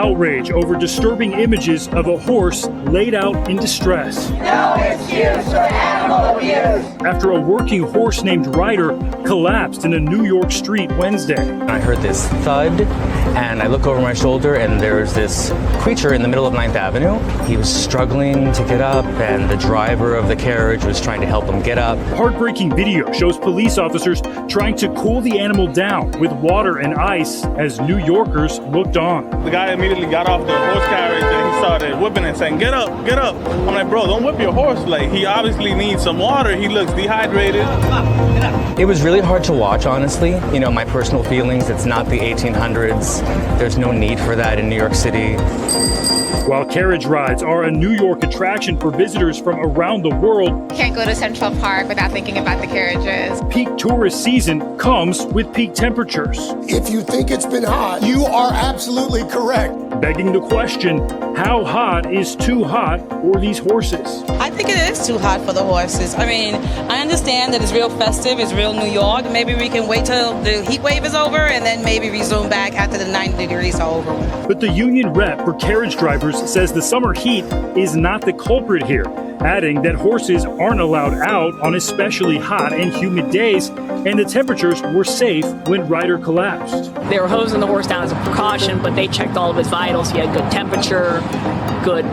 outrage over disturbing images of a horse laid out in distress. No excuse for animal abuse. After a working horse named Ryder collapsed in a New York street Wednesday. I heard this thud, and I look over my shoulder, and there's this creature in the middle of 9th Avenue. He was struggling to get up, and the driver of the carriage was trying to help him get up. Heartbreaking video shows police officers trying to cool the animal down with water and ice as New Yorkers looked on. The guy immediately got off the horse carriage and he started whipping and saying, "Get up, get up." I'm like, bro, don't whip your horse. Like, he obviously needs some water. He looks dehydrated. It was really hard to watch, honestly. You know, my personal feelings, it's not the 1800s. There's no need for that in New York City. While carriage rides are a New York attraction for visitors from around the world, Can't go to Central Park without thinking about the carriages. peak tourist season comes with peak temperatures, If you think it's been hot, you are absolutely correct. begging the question, how hot is too hot for these horses? I think it is too hot for the horses. I mean, I understand that it's real festive, it's real New York. Maybe we can wait till the heat wave is over and then maybe resume back after the 90 degrees are over. But the union rep for carriage drivers says the summer heat is not the culprit here, adding that horses aren't allowed out on especially hot and humid days, and the temperatures were safe when Ryder collapsed. They were hosing the horse down as a precaution, but they checked all of his vitals. He had good temperature, good,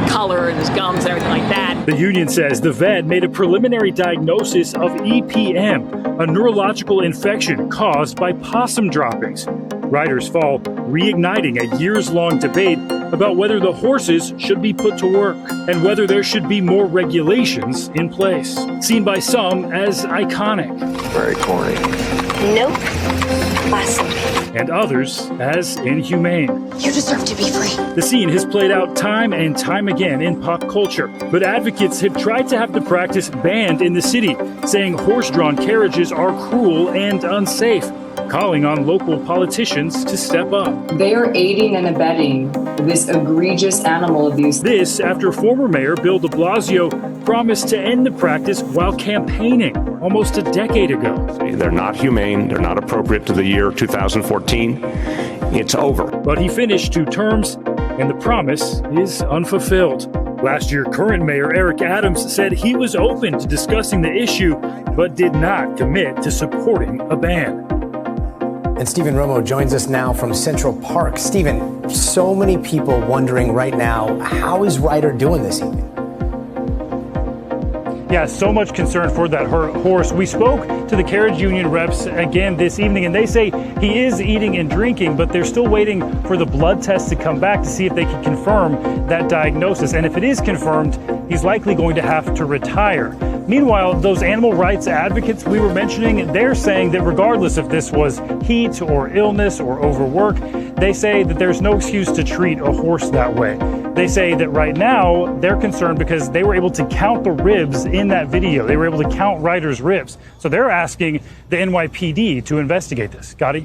color in his gums and everything like that. The union says the vet made a preliminary diagnosis of EPM, a neurological infection caused by possum droppings. Ryder's fall reigniting a years-long debate about whether the horses should be put to work and whether there should be more regulations in place, seen by some as iconic. Very corny. Nope. Classic. And others as inhumane. You deserve to be free. The scene has played out time and time again in pop culture, but advocates have tried to have the practice banned in the city, saying horse-drawn carriages are cruel and unsafe, calling on local politicians to step up. They are aiding and abetting this egregious animal abuse. This after former Mayor Bill de Blasio promised to end the practice while campaigning almost a decade ago. They're not humane. They're not appropriate to the year 2014. It's over. But he finished 2 terms, and the promise is unfulfilled. Last year, current Mayor Eric Adams said he was open to discussing the issue, but did not commit to supporting a ban. And Stephen Romo joins us now from Central Park. Stephen, so many people wondering right now, how is Ryder doing this evening? Yeah, so much concern for that horse. We spoke to the carriage union reps again this evening, and they say he is eating and drinking, but they're still waiting for the blood test to come back to see if they can confirm that diagnosis. And if it is confirmed, he's likely going to have to retire. Meanwhile, those animal rights advocates we were mentioning, they're saying that regardless if this was heat or illness or overwork, they say that there's no excuse to treat a horse that way. They say that right now they're concerned because they were able to count the ribs in that video. They were able to count Ryder's ribs. So they're asking the NYPD to investigate this. Got it?